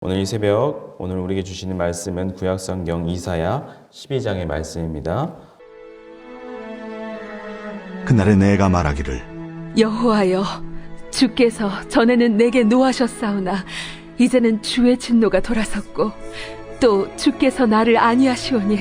오늘 이 새벽 오늘 우리에게 주시는 말씀은 구약성경 이사야 12장의 말씀입니다. 그날에 내가 말하기를 여호와여, 주께서 전에는 내게 노하셨사오나 이제는 주의 진노가 돌아섰고 또 주께서 나를 아니하시오니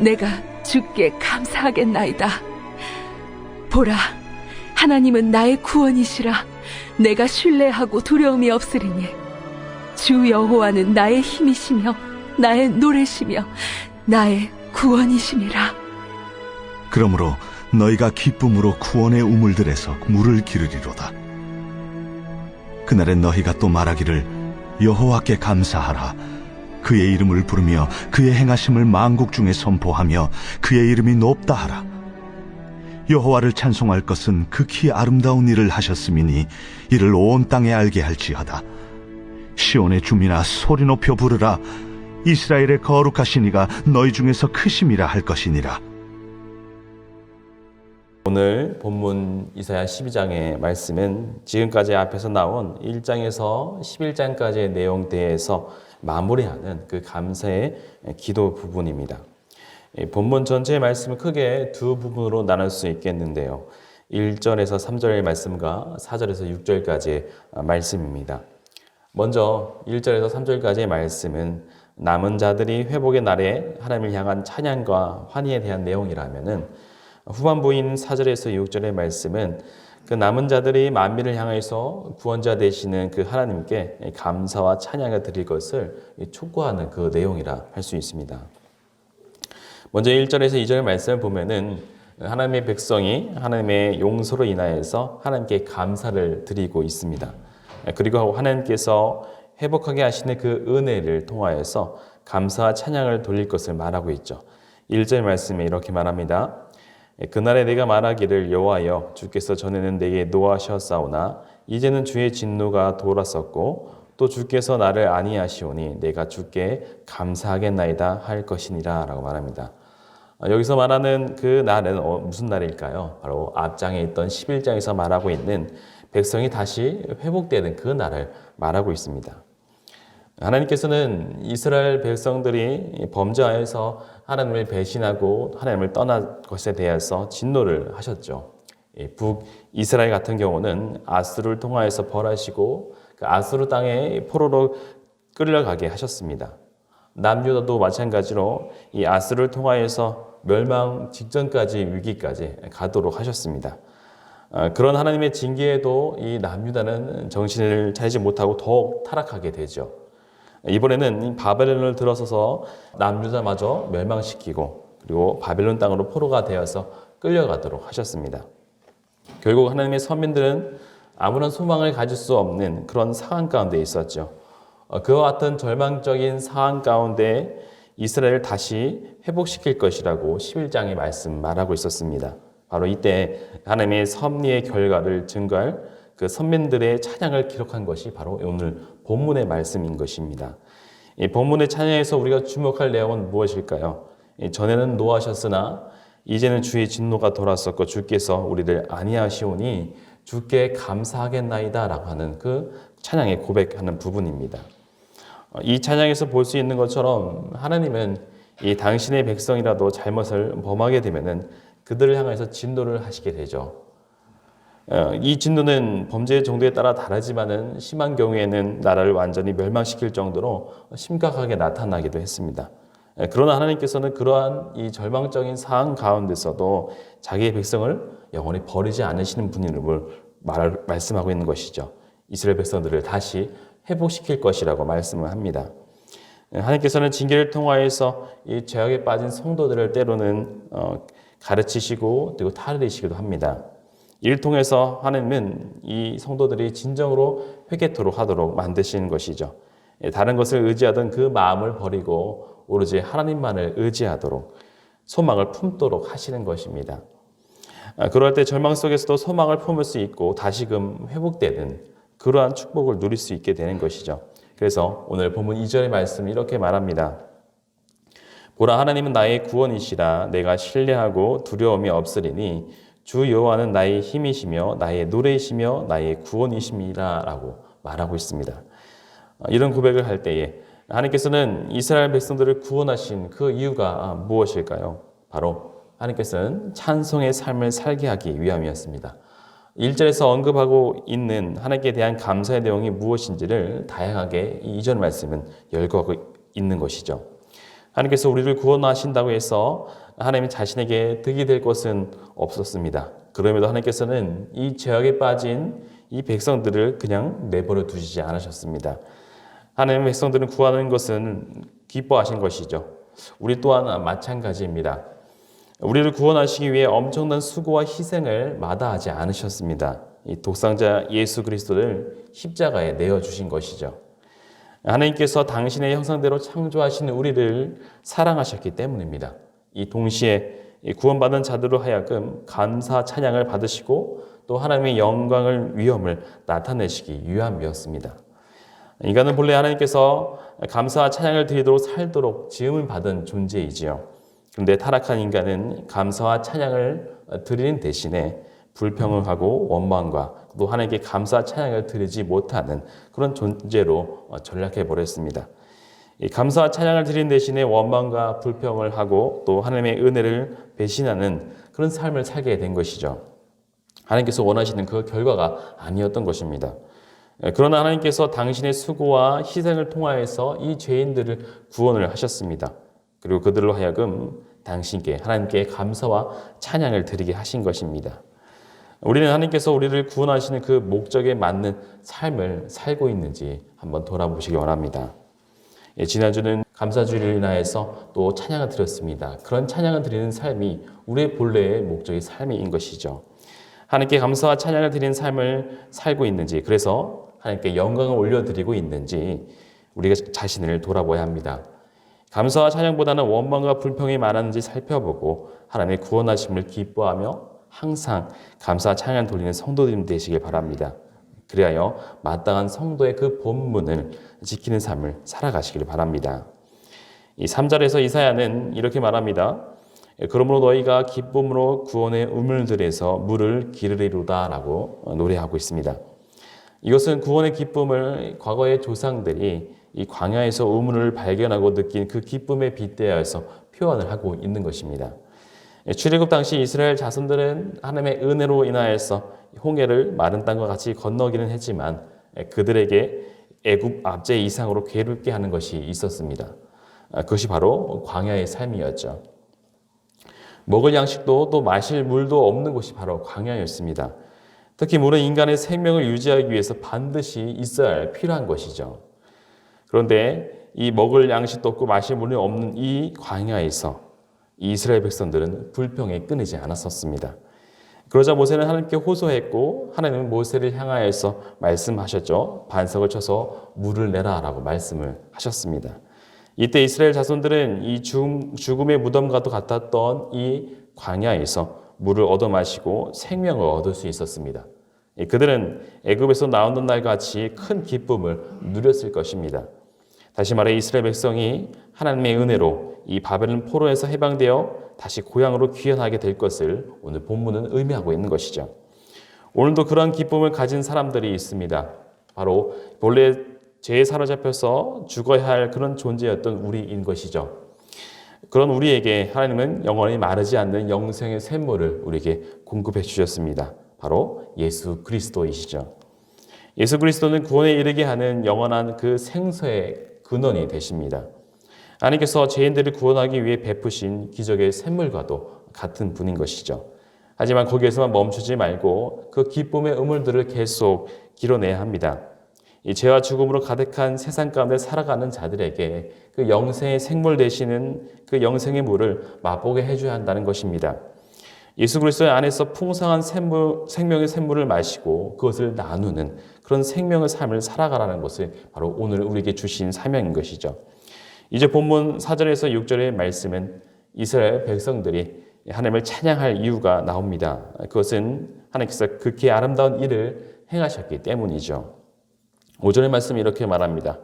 내가 주께 감사하겠나이다. 보라, 하나님은 나의 구원이시라. 내가 신뢰하고 두려움이 없으리니 주 여호와는 나의 힘이시며 나의 노래시며 나의 구원이심이라. 그러므로 너희가 기쁨으로 구원의 우물들에서 물을 기르리로다. 그날엔 너희가 또 말하기를 여호와께 감사하라. 그의 이름을 부르며 그의 행하심을 만국 중에 선포하며 그의 이름이 높다 하라. 여호와를 찬송할 것은 극히 아름다운 일을 하셨음이니 이를 온 땅에 알게 할지어다. 시온의 주민아, 소리 높여 부르라. 이스라엘의 거룩하신 이가 너희 중에서 크심이라 할 것이니라. 오늘 본문 이사야 12장의 말씀은 지금까지 앞에서 나온 1장에서 11장까지의 내용대에서 마무리하는 그 감사의 기도 부분입니다. 본문 전체의 말씀은 크게 두 부분으로 나눌 수 있겠는데요. 1절에서 3절의 말씀과 4절에서 6절까지의 말씀입니다. 먼저 1절에서 3절까지의 말씀은 남은 자들이 회복의 날에 하나님을 향한 찬양과 환희에 대한 내용이라면은 후반부인 4절에서 6절의 말씀은 그 남은 자들이 만민을 향해서 구원자 되시는 그 하나님께 감사와 찬양을 드릴 것을 촉구하는 그 내용이라 할 수 있습니다. 먼저 1절에서 2절 말씀을 보면은 하나님의 백성이 하나님의 용서로 인하여서 하나님께 감사를 드리고 있습니다. 그리고 하나님께서 회복하게 하시는 그 은혜를 통하여서 감사와 찬양을 돌릴 것을 말하고 있죠. 1절 말씀에 이렇게 말합니다. 그날에 내가 말하기를 여호와여, 주께서 전에는 내게 노하셨사오나 이제는 주의 진노가 돌았었고 또 주께서 나를 아니하시오니 내가 주께 감사하겠나이다 할 것이니라 라고 말합니다. 여기서 말하는 그 날은 무슨 날일까요? 바로 앞장에 있던 11장에서 말하고 있는 백성이 다시 회복되는 그 날을 말하고 있습니다. 하나님께서는 이스라엘 백성들이 범죄하여서 하나님을 배신하고 하나님을 떠난 것에 대해서 진노를 하셨죠. 북이스라엘 같은 경우는 아수르를 통하여서 벌하시고 그 아수르 땅에 포로로 끌려가게 하셨습니다. 남유다도 마찬가지로 이 아수르를 통하여서 멸망 직전까지 위기까지 가도록 하셨습니다. 그런 하나님의 징계에도 이 남유다는 정신을 차리지 못하고 더욱 타락하게 되죠. 이번에는 바벨론을 들어서서 남유다마저 멸망시키고 그리고 바벨론 땅으로 포로가 되어서 끌려가도록 하셨습니다. 결국 하나님의 선민들은 아무런 소망을 가질 수 없는 그런 상황 가운데 있었죠. 그와 같은 절망적인 상황 가운데 이스라엘을 다시 회복시킬 것이라고 11장의 말씀 말하고 있었습니다. 바로 이때 하나님의 섭리의 결과를 증거할 그 선민들의 찬양을 기록한 것이 바로 오늘 본문의 말씀인 것입니다. 이 본문의 찬양에서 우리가 주목할 내용은 무엇일까요? 전에는 노하셨으나 이제는 주의 진노가 돌았었고 주께서 우리를 아니하시오니 주께 감사하겠나이다 라고 하는 그 찬양에 고백하는 부분입니다. 이 찬양에서 볼 수 있는 것처럼 하나님은 이 당신의 백성이라도 잘못을 범하게 되면은 그들을 향해서 진노를 하시게 되죠. 이 진노는 범죄의 정도에 따라 다르지만은 심한 경우에는 나라를 완전히 멸망시킬 정도로 심각하게 나타나기도 했습니다. 그러나 하나님께서는 그러한 이 절망적인 상황 가운데서도 자기의 백성을 영원히 버리지 않으시는 분임을 말씀하고 있는 것이죠. 이스라엘 백성들을 다시 회복시킬 것이라고 말씀을 합니다. 하나님께서는 징계를 통하여서 이 죄악에 빠진 성도들을 때로는 가르치시고 그리고 타르리시기도 합니다. 이를 통해서 하나님은 이 성도들이 진정으로 회개토록 하도록 만드시는 것이죠. 다른 것을 의지하던 그 마음을 버리고 오로지 하나님만을 의지하도록 소망을 품도록 하시는 것입니다. 그럴 때 절망 속에서도 소망을 품을 수 있고 다시금 회복되는 그러한 축복을 누릴 수 있게 되는 것이죠. 그래서 오늘 본문 2절의 말씀이 이렇게 말합니다. 보라, 하나님은 나의 구원이시라. 내가 신뢰하고 두려움이 없으리니 주 여호와는 나의 힘이시며 나의 노래이시며 나의 구원이심이라 라고 말하고 있습니다. 이런 고백을 할 때에 하나님께서는 이스라엘 백성들을 구원하신 그 이유가 무엇일까요? 바로 하나님께서는 찬송의 삶을 살게 하기 위함이었습니다. 1절에서 언급하고 있는 하나님께 대한 감사의 내용이 무엇인지를 다양하게 이전 말씀은 열거하고 있는 것이죠. 하나님께서 우리를 구원하신다고 해서 하나님 자신에게 득이 될 것은 없었습니다. 그럼에도 하나님께서는 이 죄악에 빠진 이 백성들을 그냥 내버려 두시지 않으셨습니다. 하나님의 백성들은 구하는 것은 기뻐하신 것이죠. 우리 또한 마찬가지입니다. 우리를 구원하시기 위해 엄청난 수고와 희생을 마다하지 않으셨습니다. 이 독상자 예수 그리스도를 십자가에 내어주신 것이죠. 하나님께서 당신의 형상대로 창조하신 우리를 사랑하셨기 때문입니다. 이 동시에 구원받은 자들로 하여금 감사 찬양을 받으시고 또 하나님의 영광을 위엄을 나타내시기 위함이었습니다. 인간은 본래 하나님께서 감사와 찬양을 드리도록 살도록 지음을 받은 존재이지요. 그런데 타락한 인간은 감사와 찬양을 드리는 대신에 불평을 하고 원망과 또 하나님께 감사 찬양을 드리지 못하는 그런 존재로 전락해 버렸습니다. 이 감사와 찬양을 드리는 대신에 원망과 불평을 하고 또 하나님의 은혜를 배신하는 그런 삶을 살게 된 것이죠. 하나님께서 원하시는 그 결과가 아니었던 것입니다. 그러나 하나님께서 당신의 수고와 희생을 통하여서 이 죄인들을 구원을 하셨습니다. 그리고 그들로 하여금 당신께 하나님께 감사와 찬양을 드리게 하신 것입니다. 우리는 하나님께서 우리를 구원하시는 그 목적에 맞는 삶을 살고 있는지 한번 돌아보시기 원합니다. 지난주는 감사주일을 인하여서 또 찬양을 드렸습니다. 그런 찬양을 드리는 삶이 우리의 본래의 목적의 삶인 것이죠. 하나님께 감사와 찬양을 드리는 삶을 살고 있는지, 그래서 하나님께 영광을 올려드리고 있는지 우리가 자신을 돌아봐야 합니다. 감사와 찬양보다는 원망과 불평이 많았는지 살펴보고 하나님의 구원하심을 기뻐하며 항상 감사와 찬양 돌리는 성도들 되시길 바랍니다. 그리하여 마땅한 성도의 그 본분을 지키는 삶을 살아가시길 바랍니다. 이 3절에서 이사야는 이렇게 말합니다. 그러므로 너희가 기쁨으로 구원의 우물들에서 물을 기르리로다 라고 노래하고 있습니다. 이것은 구원의 기쁨을 과거의 조상들이 이 광야에서 우물을 발견하고 느낀 그 기쁨에 빗대어서 표현을 하고 있는 것입니다. 출애굽 당시 이스라엘 자손들은 하나님의 은혜로 인하여서 홍해를 마른 땅과 같이 건너기는 했지만 그들에게 애굽 압제 이상으로 괴롭게 하는 것이 있었습니다. 그것이 바로 광야의 삶이었죠. 먹을 양식도 또 마실 물도 없는 곳이 바로 광야였습니다. 특히 물은 인간의 생명을 유지하기 위해서 반드시 있어야 할 필요한 것이죠. 그런데 이 먹을 양식도 없고 마실 물이 없는 이 광야에서 이스라엘 백성들은 불평에 끊이지 않았었습니다. 그러자 모세는 하나님께 호소했고 하나님은 모세를 향하여서 말씀하셨죠. 반석을 쳐서 물을 내라 라고 말씀을 하셨습니다. 이때 이스라엘 자손들은 이 죽음의 무덤과도 같았던 이 광야에서 물을 얻어 마시고 생명을 얻을 수 있었습니다. 그들은 애굽에서 나오는 날 같이 큰 기쁨을 누렸을 것입니다. 다시 말해 이스라엘 백성이 하나님의 은혜로 이 바벨론 포로에서 해방되어 다시 고향으로 귀환하게 될 것을 오늘 본문은 의미하고 있는 것이죠. 오늘도 그런 기쁨을 가진 사람들이 있습니다. 바로 본래 죄에 사로잡혀서 죽어야 할 그런 존재였던 우리인 것이죠. 그런 우리에게 하나님은 영원히 마르지 않는 영생의 샘물을 우리에게 공급해 주셨습니다. 바로 예수 그리스도이시죠. 예수 그리스도는 구원에 이르게 하는 영원한 그 생수의 근원이 되십니다. 하나님께서 죄인들을 구원하기 위해 베푸신 기적의 샘물과도 같은 분인 것이죠. 하지만 거기에서만 멈추지 말고 그 기쁨의 우물들을 계속 길어내야 합니다. 이 죄와 죽음으로 가득한 세상 가운데 살아가는 자들에게 그 영생의 생물 되시는 그 영생의 물을 맛보게 해줘야 한다는 것입니다. 예수 그리스도의 안에서 풍성한 생명의 샘물을 마시고 그것을 나누는 그런 생명의 삶을 살아가라는 것을 바로 오늘 우리에게 주신 사명인 것이죠. 이제 본문 4절에서 6절의 말씀은 이스라엘 백성들이 하나님을 찬양할 이유가 나옵니다. 그것은 하나님께서 극히 아름다운 일을 행하셨기 때문이죠. 5절의 말씀이 이렇게 말합니다.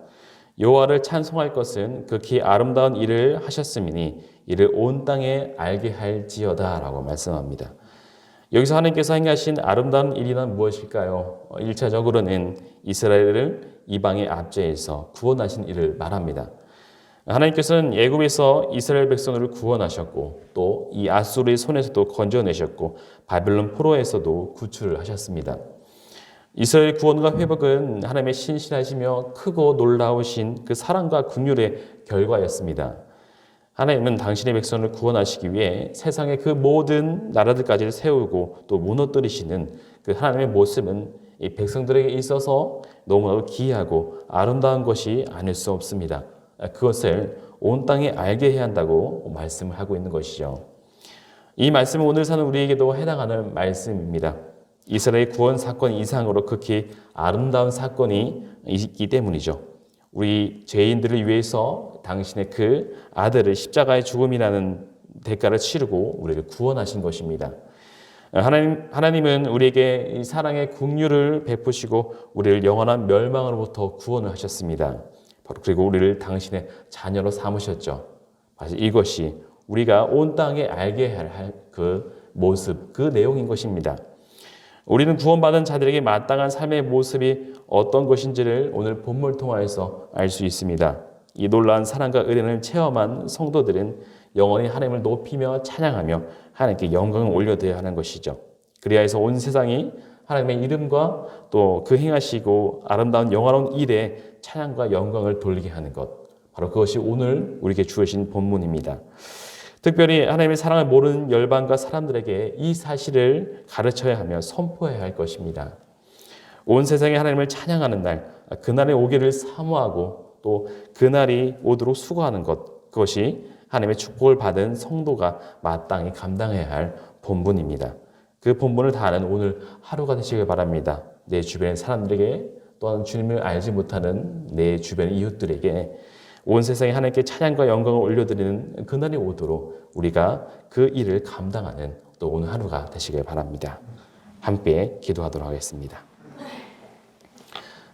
여호와를 찬송할 것은 극히 아름다운 일을 하셨음이니 이를 온 땅에 알게 할지어다 라고 말씀합니다. 여기서 하나님께서 행하신 아름다운 일이란 무엇일까요? 1차적으로는 이스라엘을 이방의 압제에서 구원하신 이를 말합니다. 하나님께서는 애굽에서 이스라엘 백성을 구원하셨고 또 이 아수르의 손에서도 건져내셨고 바벨론 포로에서도 구출을 하셨습니다. 이스라엘 구원과 회복은 하나님의 신실하시며 크고 놀라우신 그 사랑과 긍휼의 결과였습니다. 하나님은 당신의 백성을 구원하시기 위해 세상의 그 모든 나라들까지 세우고 또 무너뜨리시는 그 하나님의 모습은 이 백성들에게 있어서 너무나도 기이하고 아름다운 것이 아닐 수 없습니다. 그것을 온 땅에 알게 해야 한다고 말씀을 하고 있는 것이죠. 이 말씀은 오늘 사는 우리에게도 해당하는 말씀입니다. 이스라엘 구원 사건 이상으로 극히 아름다운 사건이 있기 때문이죠. 우리 죄인들을 위해서 당신의 그 아들을 십자가의 죽음이라는 대가를 치르고 우리를 구원하신 것입니다. 하나님은 우리에게 이 사랑의 긍휼을 베푸시고 우리를 영원한 멸망으로부터 구원을 하셨습니다. 바로 그리고 우리를 당신의 자녀로 삼으셨죠. 사실 이것이 우리가 온 땅에 알게 할 그 모습, 그 내용인 것입니다. 우리는 구원받은 자들에게 마땅한 삶의 모습이 어떤 것인지를 오늘 본문을 통하여서 알 수 있습니다. 이 놀라운 사랑과 은혜를 체험한 성도들은 영원히 하나님을 높이며 찬양하며 하나님께 영광을 올려드려야 하는 것이죠. 그리하여 온 세상이 하나님의 이름과 또 그 행하시고 아름다운 영화로운 일에 찬양과 영광을 돌리게 하는 것, 바로 그것이 오늘 우리에게 주어진 본문입니다. 특별히 하나님의 사랑을 모르는 열방과 사람들에게 이 사실을 가르쳐야 하며 선포해야 할 것입니다. 온 세상에 하나님을 찬양하는 날, 그날에 오기를 사모하고 또 그날이 오도록 수고하는 것, 그것이 하나님의 축복을 받은 성도가 마땅히 감당해야 할 본분입니다. 그 본분을 다하는 오늘 하루가 되시길 바랍니다. 내 주변의 사람들에게 또한 주님을 알지 못하는 내 주변의 이웃들에게 온 세상에 하나님께 찬양과 영광을 올려드리는 그날이 오도록 우리가 그 일을 감당하는 또 오늘 하루가 되시길 바랍니다. 함께 기도하도록 하겠습니다.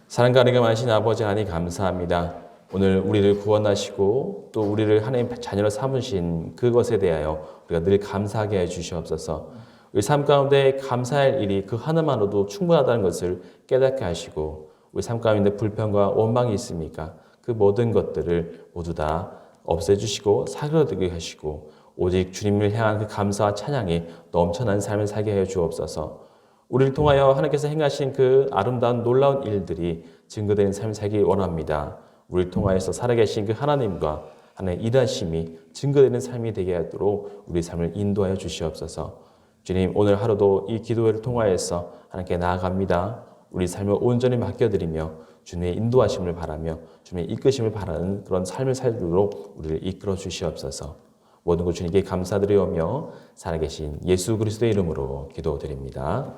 사랑과 은혜가 많으신 아버지 하나님 감사합니다. 오늘 우리를 구원하시고 또 우리를 하나님 자녀로 삼으신 그것에 대하여 우리가 늘 감사하게 해주시옵소서. 우리 삶 가운데 감사할 일이 그 하나만으로도 충분하다는 것을 깨닫게 하시고 우리 삶 가운데 불평과 원망이 있습니까? 그 모든 것들을 모두 다 없애주시고 사그러들게 하시고 오직 주님을 향한 그 감사와 찬양이 넘쳐난 삶을 살게 하여 주옵소서. 우리를 통하여 하나님께서 행하신 그 아름다운 놀라운 일들이 증거되는 삶을 살기 원합니다. 우리를 통하여서 살아계신 그 하나님과 하나님의 일하심이 증거되는 삶이 되게 하도록 우리 삶을 인도하여 주시옵소서. 주님, 오늘 하루도 이 기도회를 통하여서 하나님께 나아갑니다. 우리 삶을 온전히 맡겨드리며 주님의 인도하심을 바라며 주님의 이끄심을 바라는 그런 삶을 살도록 우리를 이끌어 주시옵소서. 모든 것 주님께 감사드리오며 살아계신 예수 그리스도의 이름으로 기도드립니다.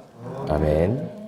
아멘.